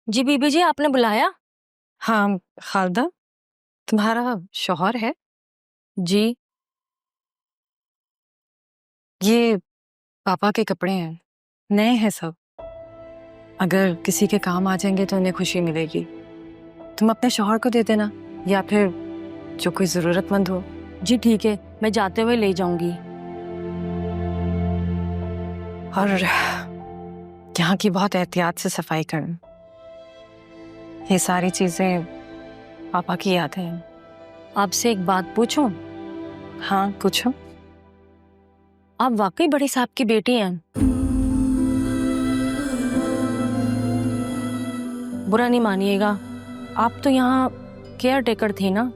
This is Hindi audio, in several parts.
जी बीबी जी, आपने बुलाया? हाँ खालदा, तुम्हारा शौहर है? जी। ये पापा के कपड़े हैं, नए हैं सब। अगर किसी के काम आ जाएंगे तो उन्हें खुशी मिलेगी। तुम अपने शौहर को दे देना, या फिर जो कोई जरूरतमंद हो। जी ठीक है, मैं जाते हुए ले जाऊंगी। और यहाँ की बहुत एहतियात से सफाई करना। ये सारी चीजें पापा की यादें हैं। आपसे एक बात पूछूं? हाँ पूछो। आप वाकई बड़ी साहब की बेटी हैं? बुरा नहीं मानिएगा, आप तो यहाँ केयर टेकर थी ना?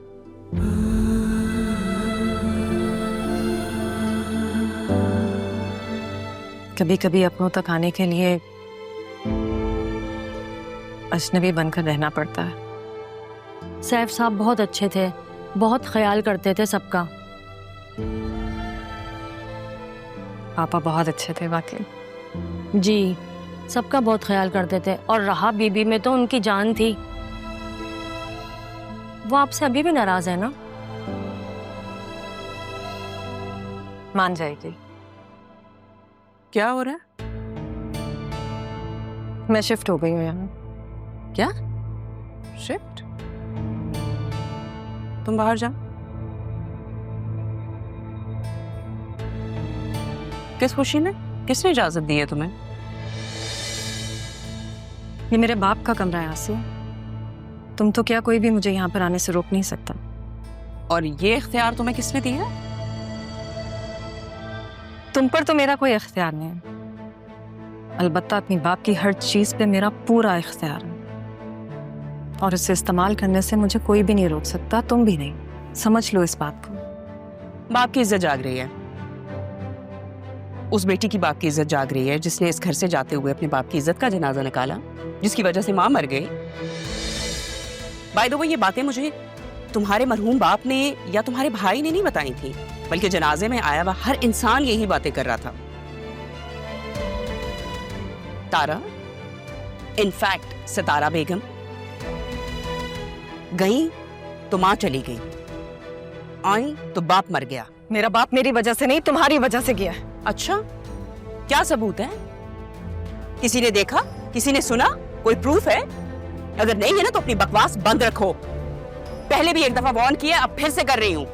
कभी कभी अपनों तक आने के लिए अजनबी बनकर रहना पड़ता है। सैफ साहब बहुत अच्छे थे, बहुत ख्याल करते थे सबका। पापा बहुत अच्छे थे वाकई। जी, सबका बहुत ख्याल करते थे। और रहा बीबी में तो उनकी जान थी। वो आपसे अभी भी नाराज है ना? मान जाएगी। क्या हो रहा है? मैं शिफ्ट हो गई हूँ यहाँ। क्या शिफ्ट? तुम बाहर जाओ। किस खुशी ने? किसने इजाजत दी है तुम्हें? ये मेरे बाप का कमरा है आसिया। तुम तो क्या, कोई भी मुझे यहाँ पर आने से रोक नहीं सकता। और ये इख्तियार तुम्हें किसने दिया? तुम पर तो मेरा कोई इख्तियार नहीं है, अलबत्ता अपनी बाप की हर चीज पे मेरा पूरा इख्तियार है, और इसे इस्तेमाल करने से मुझे कोई भी नहीं रोक सकता, तुम भी नहीं। समझ लो इस बात को। बाप की इज्जत जाग रही है। उस बेटी की बाप की इज्जत जाग रही है जिसने इस घर से जाते हुए अपने बाप की इज्जत का जनाजा निकाला, जिसकी वजह से मां मर गई। बाय द वे, ये बातें मुझे तुम्हारे मरहूम बाप ने या तुम्हारे भाई ने नहीं बताई थी, बल्कि जनाजे में आया हुआ हर इंसान यही बातें कर रहा था। तारा, इनफैक्ट सितारा बेगम, गई तो मां चली गई, आई तो बाप मर गया। मेरा बाप मेरी वजह से नहीं, तुम्हारी वजह से गया है। अच्छा, क्या सबूत है? किसी ने देखा? किसी ने सुना? कोई प्रूफ है? अगर नहीं है ना तो अपनी बकवास बंद रखो। पहले भी एक दफा वार्न किया, अब फिर से कर रही हूँ।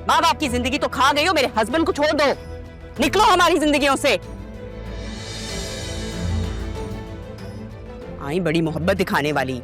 माँ बाप की जिंदगी तो खा गई हो, मेरे हस्बैंड को छोड़ दो, निकलो हमारी जिंदगियों से। आई बड़ी मोहब्बत दिखाने वाली।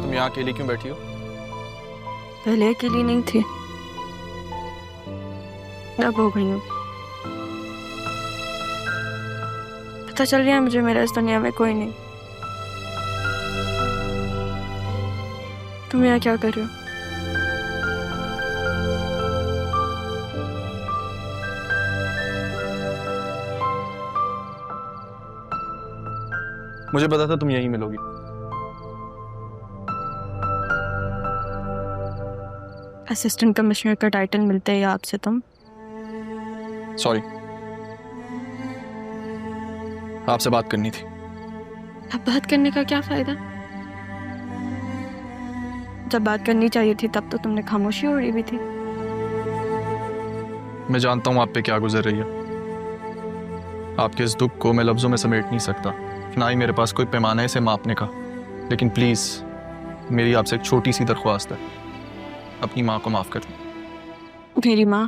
यहाँ अकेली क्यों बैठी हो? पहले अकेली नहीं थी, अब हो गई हूँ। पता चल गया मुझे मेरा इस दुनिया में कोई नहीं। तुम यहाँ क्या कर रहे हो? मुझे पता था तुम यहीं मिलोगी। असिस्टेंट कमिश्नर का टाइटल मिलते ही आपसे तुम। सॉरी, आपसे बात करनी थी। अब बात करने का क्या फायदा? जब बात करनी चाहिए थी तब तो तुमने खामोशी ओढ़ी भी थी। मैं जानता हूँ आप पे क्या गुजर रही है। आपके इस दुख को मैं लफ्जों में समेट नहीं सकता, ना ही मेरे पास कोई पैमाना है इसे मापने का। लेकिन प्लीज मेरी आपसे एक छोटी सी दरख्वास्त है, अपनी माँ को माफ कर दो। मेरी माँ?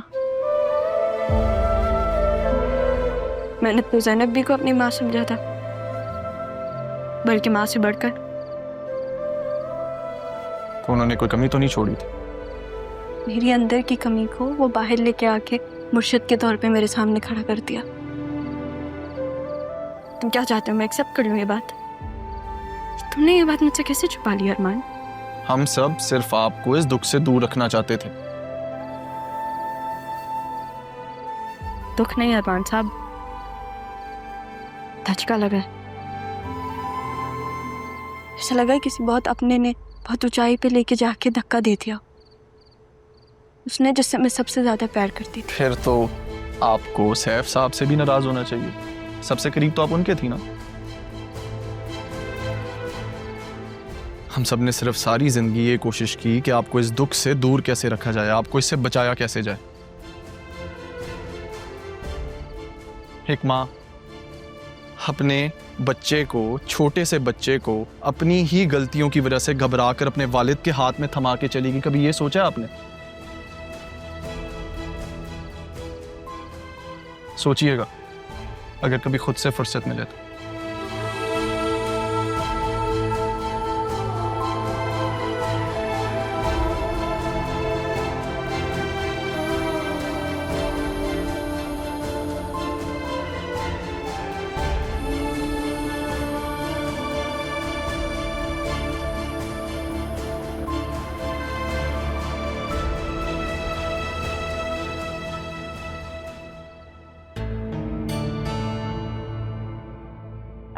मैंने तो ज़ैनब भी को अपनी माँ समझा था, बल्कि माँ से बढ़कर। उन्होंने कोई कमी तो नहीं छोड़ी थी? मेरी अंदर की कमी को वो बाहर लेके आके मुर्शिद के तौर पे मेरे सामने खड़ा कर दिया। तुम क्या चाहते हो मैं एक्सेप्ट कर लूं ये बात? तुमने ये बात मुझसे कैसे छुपा ली अरमान? हम सब सिर्फ आपको इस दुख से दूर रखना चाहते थे। दुख नहीं अरमान साहब, धचका लगा। ऐसा लगा किसी बहुत अपने ने बहुत ऊंचाई पे लेके जाके धक्का दे दिया, उसने जिससे मैं सबसे ज्यादा प्यार करती थी। फिर तो आपको सैफ साहब से भी नाराज होना चाहिए, सबसे करीब तो आप उनके थी ना। हम सब ने सिर्फ सारी जिंदगी ये कोशिश की कि आपको इस दुख से दूर कैसे रखा जाए, आपको इससे बचाया कैसे जाए। एक माँ अपने बच्चे को, छोटे से बच्चे को अपनी ही गलतियों की वजह से घबरा कर अपने वालिद के हाथ में थमा के चली गई, कभी ये सोचा आपने? सोचिएगा अगर कभी खुद से फुर्सत मिले तो।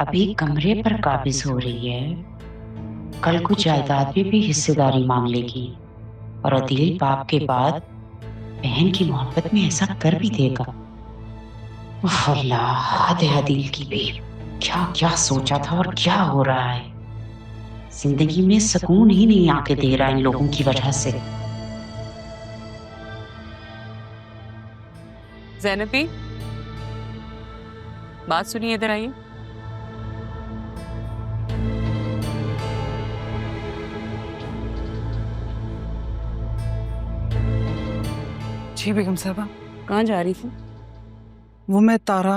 अभी कमरे पर काबिज हो रही है, कल को जायदाद में भी हिस्सेदारी मांग लेगी और अदील बाप के बाद बहन की मोहब्बत में ऐसा कर भी देगा। उफ अल्लाह, हद है अदील की भी। क्या क्या सोचा था और क्या हो रहा है। जिंदगी में सुकून ही नहीं आके दे रहा इन लोगों की वजह से। ज़ैनबी, बात सुनिए, इधर आइए। जी बेगम साहबा। कहाँ जा रही थी? वो मैं तारा,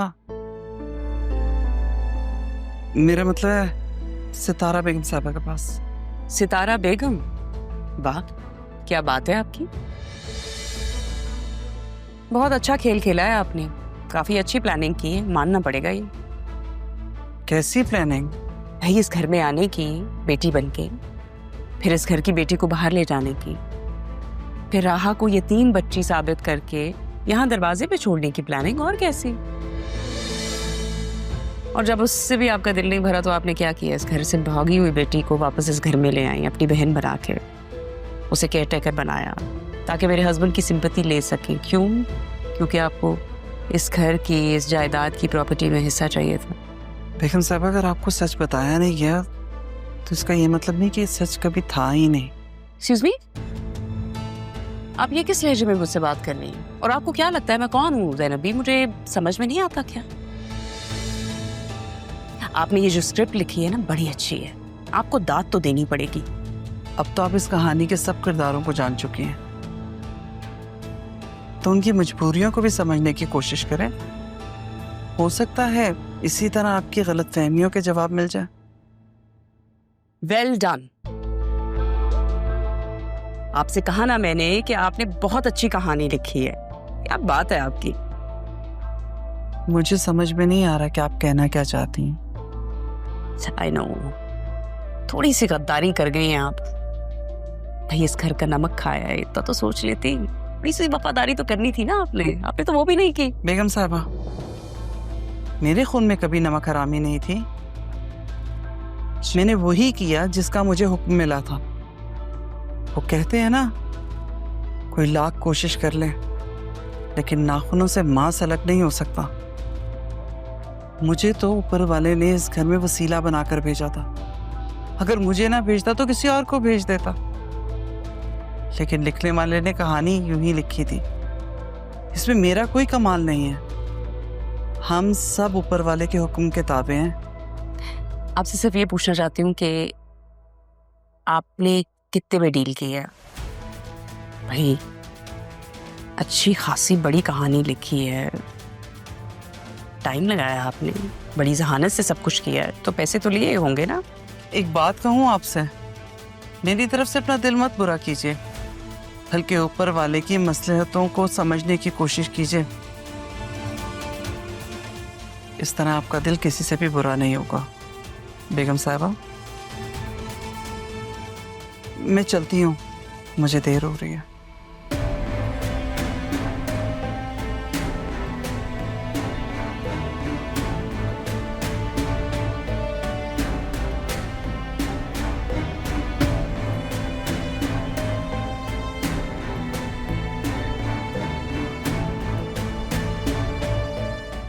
मेरा मतलब है सितारा बेगम साहबा के पास। सितारा बेगम? वाह, क्या बात है आपकी। बहुत अच्छा खेल खेला है आपने, काफी अच्छी प्लानिंग की है, मानना पड़ेगा ये। कैसी प्लानिंग? भाई इस घर में आने की, बेटी बनके, फिर इस घर की बेटी को बाहर ले जाने की, फिर राहा को यतीम बच्ची साबित करके यहाँ दरवाजे पे छोड़ने की प्लानिंग, और कैसी। और जब उससे भी आपका दिल नहीं भरा तो आपने क्या किया? इस घर से भागी हुई बेटी को वापस इस घर में ले आई, अपनी बहन बना के उसे केयर टेकर बनाया ताकि मेरे हस्बैंड की सिंपैथी ले सके। क्यों? क्योंकि आपको इस घर की, इस जायदाद की प्रॉपर्टी में हिस्सा चाहिए था। बेगम साहब, अगर आपको सच बताया नहीं गया तो इसका ये मतलब नहीं कि सच कभी था ही नहीं। एक्सक्यूज मी, आप ये किस लहजे में मुझसे बात कर रही हैं? और आपको क्या लगता है मैं कौन हूँ ज़ैनबी? मुझे समझ में नहीं आता क्या? आपने ये जो स्क्रिप्ट लिखी है ना, बड़ी अच्छी है, आपको दाद तो देनी पड़ेगी। अब तो आप इस कहानी के सब किरदारों को जान चुकी हैं, तो उनकी मजबूरियों को भी समझने की कोशिश करें। हो सकता है इसी तरह आपकी गलतफहमियों के जवाब मिल जाए। Well done. आपसे कहा ना मैंने कि आपने बहुत अच्छी कहानी लिखी है। क्या बात है आपकी। मुझे समझ में नहीं आ रहा कि आप कहना क्या चाहती हैं। आई नो, थोड़ी सी गद्दारी कर गई हैं आप। भाई इस घर का नमक खाया है, इतना तो सोच लेती। थोड़ी सी वफादारी तो करनी थी ना आपने तो वो भी नहीं की। बेगम साहबा, मेरे खून में कभी नमक हरामी नहीं थी। मैंने वही किया जिसका मुझे हुक्म मिला था। वो कहते हैं ना, कोई लाख कोशिश कर ले लेकिन नाखूनों से मांस अलग नहीं हो सकता। मुझे तो ऊपर वाले ने इस घर में वसीला बनाकर भेजा था। अगर मुझे ना भेजता तो किसी और को भेज देता, लेकिन लिखने वाले ने कहानी यूं ही लिखी थी। इसमें मेरा कोई कमाल नहीं है। हम सब ऊपर वाले के हुक्म के ताबे हैं। आपसे सिर्फ ये पूछना चाहती हूँ कि आपने कितने में डील की है? भाई अच्छी खासी बड़ी कहानी लिखी है, टाइम लगाया आपने, बड़ी जहानत से सब कुछ किया है, तो पैसे तो लिए होंगे ना? एक बात कहूँ आपसे, मेरी तरफ से अपना दिल मत बुरा कीजिए, बल्कि ऊपर वाले की मसलहतों को समझने की कोशिश कीजिए। इस तरह आपका दिल किसी से भी बुरा नहीं होगा। बेगम साहिबा, मैं चलती हूँ, मुझे देर हो रही है।